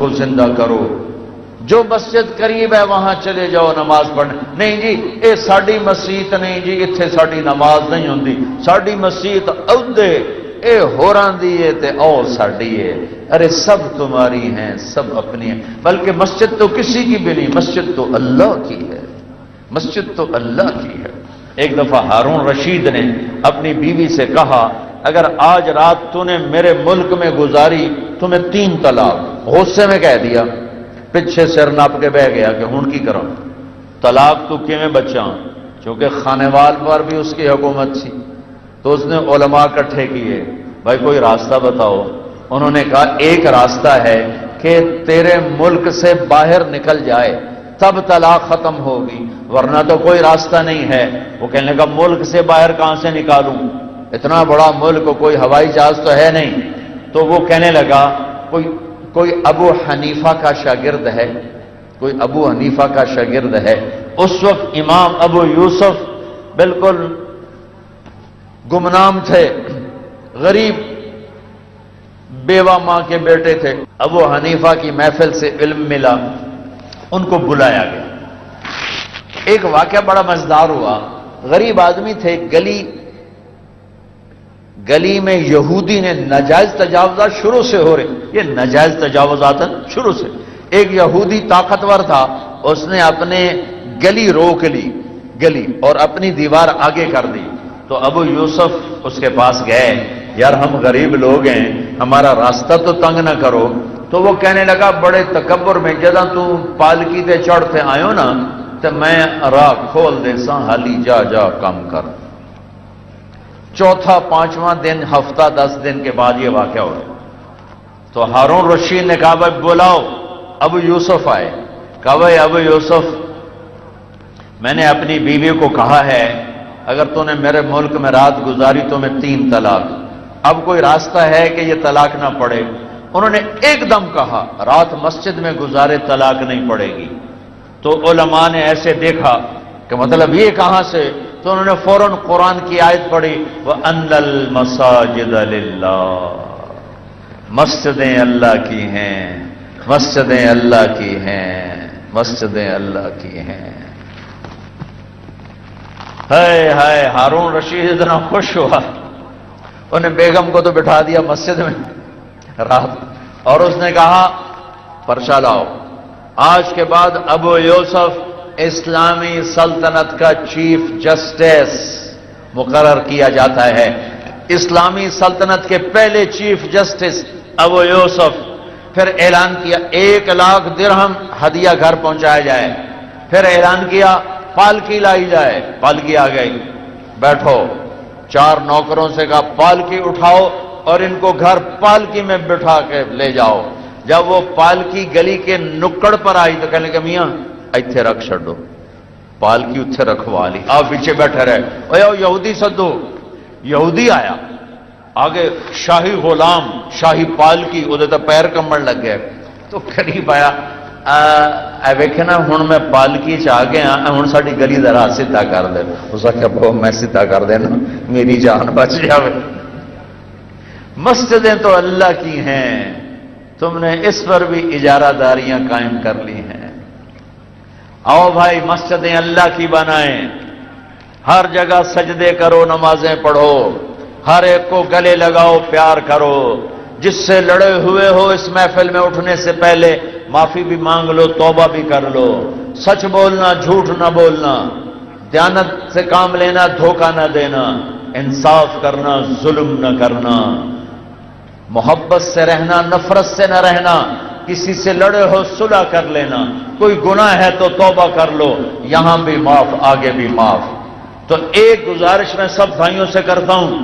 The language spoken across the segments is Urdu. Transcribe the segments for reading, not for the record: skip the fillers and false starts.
کو زندہ کرو، جو مسجد قریب ہے وہاں چلے جاؤ نماز پڑھنے۔ نہیں جی اے ساڈی مسجد نہیں جی، اتھے ساڈی نماز نہیں ہوندی، ساڈی مسجد اودے اے ہوراں دی ہے تے او ساڈی ہے۔ ارے سب تمہاری ہیں، سب اپنی ہیں، بلکہ مسجد تو کسی کی بھی نہیں، مسجد تو اللہ کی ہے، مسجد تو اللہ کی ہے۔ ایک دفعہ ہارون رشید نے اپنی بیوی سے کہا اگر آج رات تو نے میرے ملک میں گزاری تمہیں 3 طلاق۔ غصے میں کہہ دیا، پیچھے سر ناپ کے بہ گیا کہ ہن کی کروں، طلاق تو کیویں بچاں، چونکہ خانے وال پر بھی اس کی حکومت تھی۔ تو اس نے علماء اکٹھے کیے، بھائی کوئی راستہ بتاؤ۔ انہوں نے کہا ایک راستہ ہے کہ تیرے ملک سے باہر نکل جائے تب طلاق ختم ہوگی، ورنہ تو کوئی راستہ نہیں ہے۔ وہ کہنے لگا ملک سے باہر کہاں سے نکالوں، اتنا بڑا ملک، کوئی ہوائی جہاز تو ہے نہیں۔ تو وہ کہنے لگا کوئی ابو حنیفہ کا شاگرد ہے، کوئی ابو حنیفہ کا شاگرد ہے۔ اس وقت امام ابو یوسف بالکل گمنام تھے، غریب بیوہ ماں کے بیٹے تھے۔ ابو حنیفہ کی محفل سے علم ملا، ان کو بلایا گیا۔ ایک واقعہ بڑا مزیدار ہوا، غریب آدمی تھے، گلی میں یہودی نے ناجائز تجاوزات شروع سے ہو رہے، یہ ناجائز تجاوزات شروع سے۔ ایک یہودی طاقتور تھا، اس نے اپنے گلی روک لی، گلی اور اپنی دیوار آگے کر دی۔ تو ابو یوسف اس کے پاس گئے، یار ہم غریب لوگ ہیں، ہمارا راستہ تو تنگ نہ کرو۔ تو وہ کہنے لگا بڑے تکبر میں، جداں تو پالکی تے چڑھتے آئیو نا تو میں راہ کھول دے سا، حالی جا کام کر۔ چوتھا 5واں دن، ہفتہ 10 دن کے بعد یہ واقعہ ہو گیا۔ تو ہارون رشید نے کہا بھائی بلاؤ، ابو یوسف آئے، کہا بھائی ابو یوسف میں نے اپنی بیوی کو کہا ہے اگر تو نے میرے ملک میں رات گزاری تو میں 3 طلاق، اب کوئی راستہ ہے کہ یہ طلاق نہ پڑے؟ انہوں نے ایک دم کہا رات مسجد میں گزارے طلاق نہیں پڑے گی۔ تو علماء نے ایسے دیکھا کہ مطلب یہ کہاں سے؟ تو انہوں نے فوراً قرآن کی آیت پڑھی وَأَنَّ الْمَسَاجِدَ لِلَّهِ، مسجدیں اللہ کی ہیں، مسجدیں اللہ کی ہیں، مسجدیں اللہ کی ہیں۔ ہائے ہائے، ہارون رشید اتنا خوش ہوا، انہیں بیگم کو تو بٹھا دیا مسجد میں رات، اور اس نے کہا پرچہ لاؤ، آج کے بعد ابو یوسف اسلامی سلطنت کا چیف جسٹس مقرر کیا جاتا ہے۔ اسلامی سلطنت کے پہلے چیف جسٹس ابو یوسف۔ پھر اعلان کیا 1 لاکھ درہم ہدیہ گھر پہنچایا جائے۔ پھر اعلان کیا پالکی لائی جائے، پالکی آ گئی، بیٹھو، 4 نوکروں سے کہا پالکی اٹھاؤ اور ان کو گھر پالکی میں بٹھا کے لے جاؤ۔ جب وہ پالکی گلی کے نکڑ پر آئی تو کہنے لگے میاں ایتھے رکھ چھڈو، پالکی اتھے رکھوا لی، آپ پیچھے بیٹھے رہے، اوے یہودی سدو۔ یہودی آیا، آگے شاہی غلام، شاہی پالکی، وہ تو پیر کمبن لگ گئے۔ تو قریب آیا، ویکھے نا ہن میں پالکی چ آ گیا، ہن ساڈی گلی دا راہ سیدھا کر دے۔ اس آخیا بہو میں سیدھا کر دینا، میری جان بچ جاوے۔ مسجدیں تو اللہ کی ہیں، تم نے اس پر بھی اجارہ داریاں قائم کر لی ہیں۔ آؤ بھائی مسجدیں اللہ کی بنائیں، ہر جگہ سجدے کرو، نمازیں پڑھو، ہر ایک کو گلے لگاؤ، پیار کرو۔ جس سے لڑے ہوئے ہو اس محفل میں اٹھنے سے پہلے معافی بھی مانگ لو، توبہ بھی کر لو۔ سچ بولنا، جھوٹ نہ بولنا، دیانت سے کام لینا، دھوکہ نہ دینا، انصاف کرنا، ظلم نہ کرنا، محبت سے رہنا، نفرت سے نہ رہنا، کسی سے لڑے ہو صلح کر لینا، کوئی گناہ ہے تو توبہ کر لو، یہاں بھی معاف، آگے بھی معاف۔ تو ایک گزارش میں سب بھائیوں سے کرتا ہوں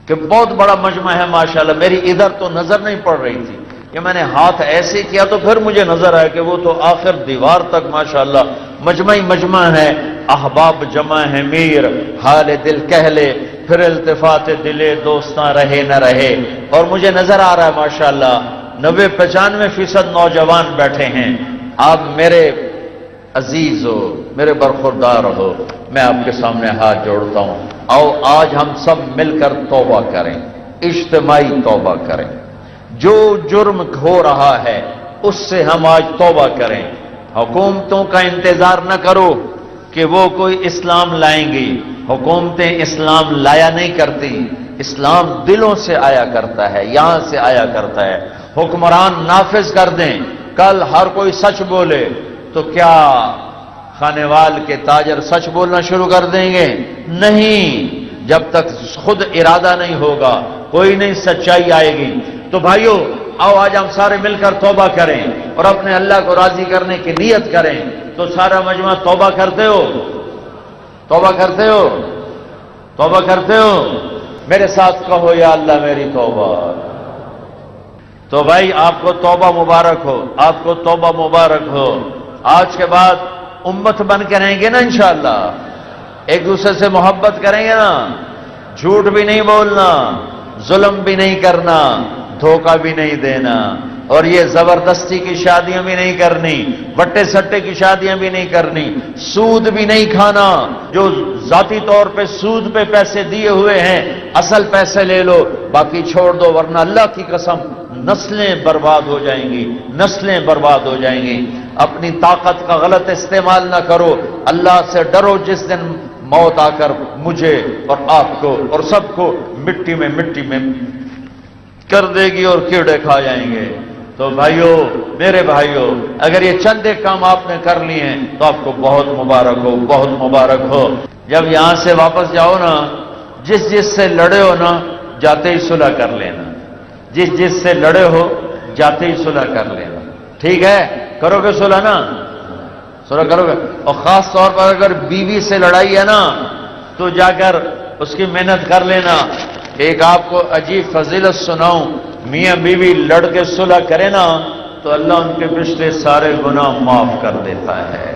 کہ بہت بڑا مجمع ہے ماشاءاللہ، میری ادھر تو نظر نہیں پڑ رہی تھی کہ میں نے ہاتھ ایسے کیا تو پھر مجھے نظر آیا کہ وہ تو آخر دیوار تک ماشاءاللہ مجمع ہے، احباب جمع ہے، میر حال دل کہہ لے، پھر التفات دلے دوستاں رہے نہ رہے۔ اور مجھے نظر آ رہا ہے ماشاءاللہ 90-95% نوجوان بیٹھے ہیں۔ آپ میرے عزیز ہو، میرے برخوردار ہو، میں آپ کے سامنے ہاتھ جوڑتا ہوں، آؤ آج ہم سب مل کر توبہ کریں، اجتماعی توبہ کریں۔ جو جرم ہو رہا ہے اس سے ہم آج توبہ کریں. حکومتوں کا انتظار نہ کرو کہ وہ کوئی اسلام لائیں گی. حکومتیں اسلام لایا نہیں کرتی. اسلام دلوں سے آیا کرتا ہے، یہاں سے آیا کرتا ہے. حکمران نافذ کر دیں. کل ہر کوئی سچ بولے تو کیا کھانے وال کے تاجر سچ بولنا شروع کر دیں گے؟ نہیں. جب تک خود ارادہ نہیں ہوگا کوئی نہیں سچائی آئے گی. تو بھائیو آؤ آج ہم سارے مل کر توبہ کریں اور اپنے اللہ کو راضی کرنے کی نیت کریں. تو سارا مجمع توبہ کرتے ہو؟ توبہ کرتے ہو؟ توبہ کرتے ہو؟ میرے ساتھ کہو یا اللہ میری توبہ. تو بھائی آپ کو توبہ مبارک ہو، آپ کو توبہ مبارک ہو. آج کے بعد امت بن کے رہیں گے نا انشاءاللہ. ایک دوسرے سے محبت کریں گے نا. جھوٹ بھی نہیں بولنا، ظلم بھی نہیں کرنا، دھوکہ بھی نہیں دینا، اور یہ زبردستی کی شادیاں بھی نہیں کرنی، وٹے سٹے کی شادیاں بھی نہیں کرنی، سود بھی نہیں کھانا. جو ذاتی طور پہ سود پہ پیسے دیے ہوئے ہیں اصل پیسے لے لو، باقی چھوڑ دو، ورنہ اللہ کی قسم نسلیں برباد ہو جائیں گی، نسلیں برباد ہو جائیں گی. اپنی طاقت کا غلط استعمال نہ کرو. اللہ سے ڈرو جس دن موت آ کر مجھے اور آپ کو اور سب کو مٹی میں کر دے گی اور کیڑے کھا جائیں گے. تو بھائیو، میرے بھائیو، اگر یہ چند ایک کام آپ نے کر لیے ہیں تو آپ کو بہت مبارک ہو، بہت مبارک ہو. جب یہاں سے واپس جاؤ نا، جس سے لڑے ہو نا جاتے ہی صلح کر لینا. جس سے لڑے ہو جاتے ہی صلح کر لینا. ٹھیک ہے؟ کرو گے صلح نا؟ صلح کرو گے. اور خاص طور پر اگر بیوی سے لڑائی ہے نا تو جا کر اس کی محنت کر لینا. ایک آپ کو عجیب فضیلت سناؤں. میاں بیوی لڑ کے صلح کرے نا تو اللہ ان کے پچھلے سارے گناہ معاف کر دیتا ہے.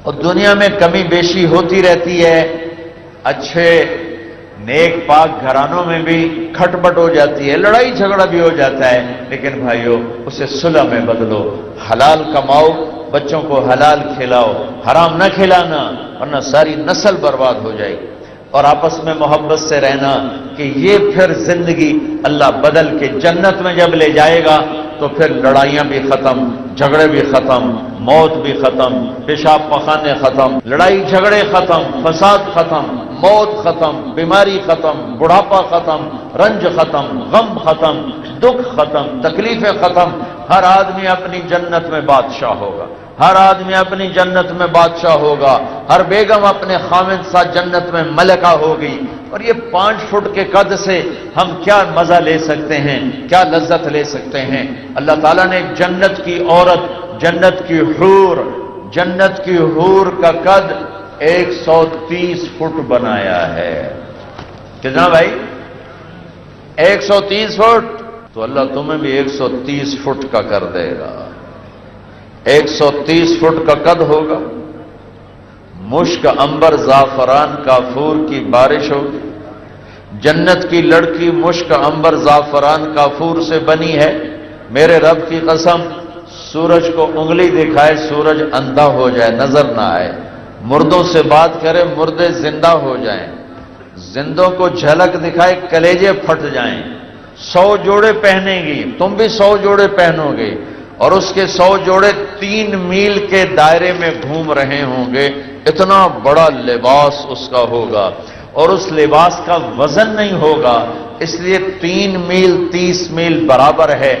اور دنیا میں کمی بیشی ہوتی رہتی ہے. اچھے نیک پاک گھرانوں میں بھی کھٹپٹ ہو جاتی ہے، لڑائی جھگڑا بھی ہو جاتا ہے، لیکن بھائیو اسے صلح میں بدلو. حلال کماؤ، بچوں کو حلال کھلاؤ، حرام نہ کھلانا ورنہ ساری نسل برباد ہو جائے گی. اور آپس میں محبت سے رہنا کہ یہ پھر زندگی اللہ بدل کے جنت میں جب لے جائے گا تو پھر لڑائیاں بھی ختم، جھگڑے بھی ختم، موت بھی ختم، پیشاب پخانے ختم، لڑائی جھگڑے ختم، فساد ختم، موت ختم، بیماری ختم، بڑھاپا ختم، رنج ختم، غم ختم، دکھ ختم، تکلیفیں ختم. ہر آدمی اپنی جنت میں بادشاہ ہوگا. ہر آدمی اپنی جنت میں بادشاہ ہوگا. ہر بیگم اپنے خاوند ساتھ جنت میں ملکہ ہوگی. اور یہ 5 فٹ کے قد سے ہم کیا مزہ لے سکتے ہیں، کیا لذت لے سکتے ہیں. اللہ تعالیٰ نے جنت کی عورت، جنت کی حور کا قد 130 فٹ بنایا ہے. کتنا بھائی؟ 130 فٹ. تو اللہ تمہیں بھی 130 فٹ کا کر دے گا. 130 فٹ کا قد ہوگا. مشک عنبر زعفران کافور کی بارش ہوگی. جنت کی لڑکی مشک عنبر زعفران کافور سے بنی ہے. میرے رب کی قسم، سورج کو انگلی دکھائے سورج اندھا ہو جائے، نظر نہ آئے. مردوں سے بات کرے مردے زندہ ہو جائیں. زندوں کو جھلک دکھائے کلیجے پھٹ جائیں. 100 جوڑے پہنے گی، تم بھی 100 جوڑے پہنو گے، اور اس کے 100 جوڑے 3 میل کے دائرے میں گھوم رہے ہوں گے. اتنا بڑا لباس اس کا ہوگا، اور اس لباس کا وزن نہیں ہوگا. اس لیے 3 میل 30 میل برابر ہے.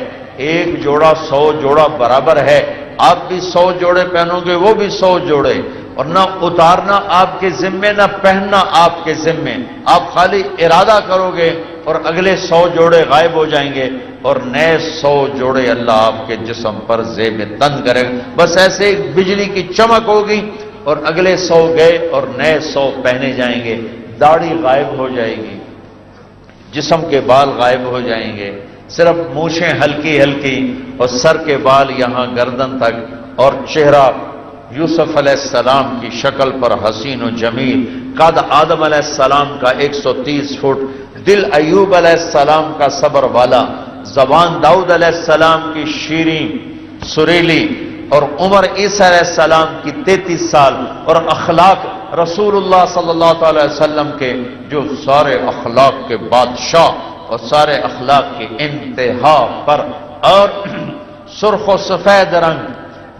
1 جوڑا 100 جوڑا برابر ہے. آپ بھی 100 جوڑے پہنو گے، وہ بھی 100 جوڑے. اور نہ اتارنا آپ کے ذمے، نہ پہننا آپ کے ذمے. آپ خالی ارادہ کرو گے اور اگلے 100 جوڑے غائب ہو جائیں گے، اور نئے 100 جوڑے اللہ آپ کے جسم پر زیب تن کرے گا. بس ایسے ایک بجلی کی چمک ہوگی اور اگلے 100 گئے اور نئے 100 پہنے جائیں گے. داڑھی غائب ہو جائے گی، جسم کے بال غائب ہو جائیں گے، صرف مونچھیں ہلکی ہلکی اور سر کے بال یہاں گردن تک، اور چہرہ یوسف علیہ السلام کی شکل پر حسین و جمیل. قد آدم علیہ السلام کا 130 فٹ. دل ایوب علیہ السلام کا صبر والا. زبان داؤد علیہ السلام کی شیریں سریلی. اور عمر عیسیٰ علیہ السلام کی 33 سال. اور اخلاق رسول اللہ صلی اللہ تعالی وسلم کے جو سارے اخلاق کے بادشاہ اور سارے اخلاق کی انتہا پر، اور سرخ و سفید رنگ،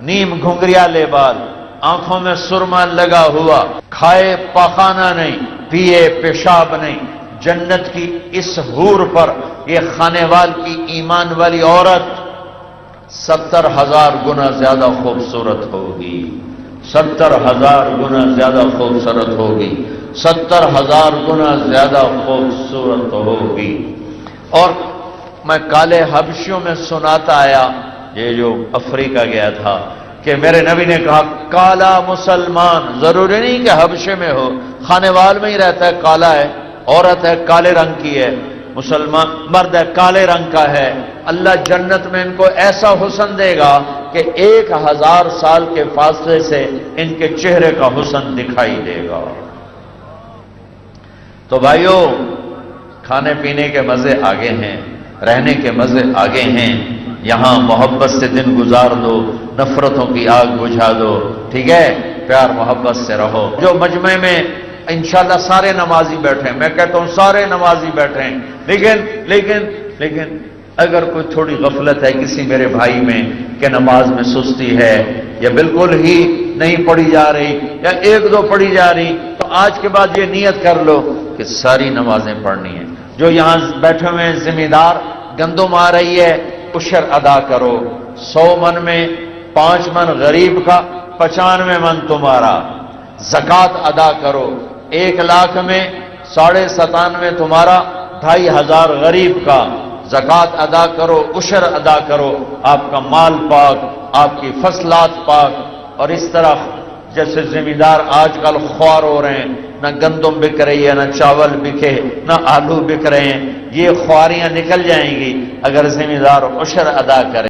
نیم گھنگریالے بال، آنکھوں میں سرما لگا ہوا، کھائے پاخانہ نہیں، پیے پیشاب نہیں، جنت کی اس حور پر یہ خانے وال کی ایمان والی عورت 70,000 گنا زیادہ خوبصورت ہوگی، 70,000 گنا زیادہ خوبصورت ہوگی، 70,000 گنا زیادہ خوبصورت ہوگی۔ اور میں کالے حبشیوں میں سناتا آیا، یہ جو افریقہ گیا تھا، کہ میرے نبی نے کہا کالا مسلمان، ضروری نہیں کہ حبشے میں ہو، خانے وال میں ہی رہتا ہے، کالا ہے، عورت ہے کالے رنگ کی ہے، مسلمان مرد ہے کالے رنگ کا ہے، اللہ جنت میں ان کو ایسا حسن دے گا کہ 1000 سال کے فاصلے سے ان کے چہرے کا حسن دکھائی دے گا۔ تو بھائیو، کھانے پینے کے مزے آگے ہیں، رہنے کے مزے آگے ہیں، یہاں محبت سے دن گزار دو، نفرتوں کی آگ بجھا دو، ٹھیک ہے، پیار محبت سے رہو۔ جو مجمع میں انشاءاللہ سارے نمازی بیٹھے ہیں، میں کہتا ہوں سارے نمازی بیٹھے ہیں، لیکن اگر کوئی تھوڑی غفلت ہے کسی میرے بھائی میں کہ نماز میں سستی ہے یا بالکل ہی نہیں پڑھی جا رہی یا 1-2 پڑھی جا رہی، تو آج کے بعد یہ نیت کر لو کہ ساری نمازیں پڑھنی ہیں۔ جو یہاں بیٹھے ہوئے ہیں ذمہ دار، گندم آ رہی ہے، عشر ادا کرو، 100 من میں 5 من غریب کا، 95 من تمہارا، زکوٰۃ ادا کرو، 1 لاکھ میں 97.5 تمہارا، 2500 غریب کا، زکوٰۃ ادا کرو، عشر ادا کرو، آپ کا مال پاک، آپ کی فصلات پاک۔ اور اس طرح جیسے ذمہ دار آج کل خوار ہو رہے ہیں، نہ گندم بک رہی ہے، نہ چاول بکے، نہ آلو بک رہے ہیں، یہ خواریاں نکل جائیں گی اگر ذمہ دار عشر ادا کریں۔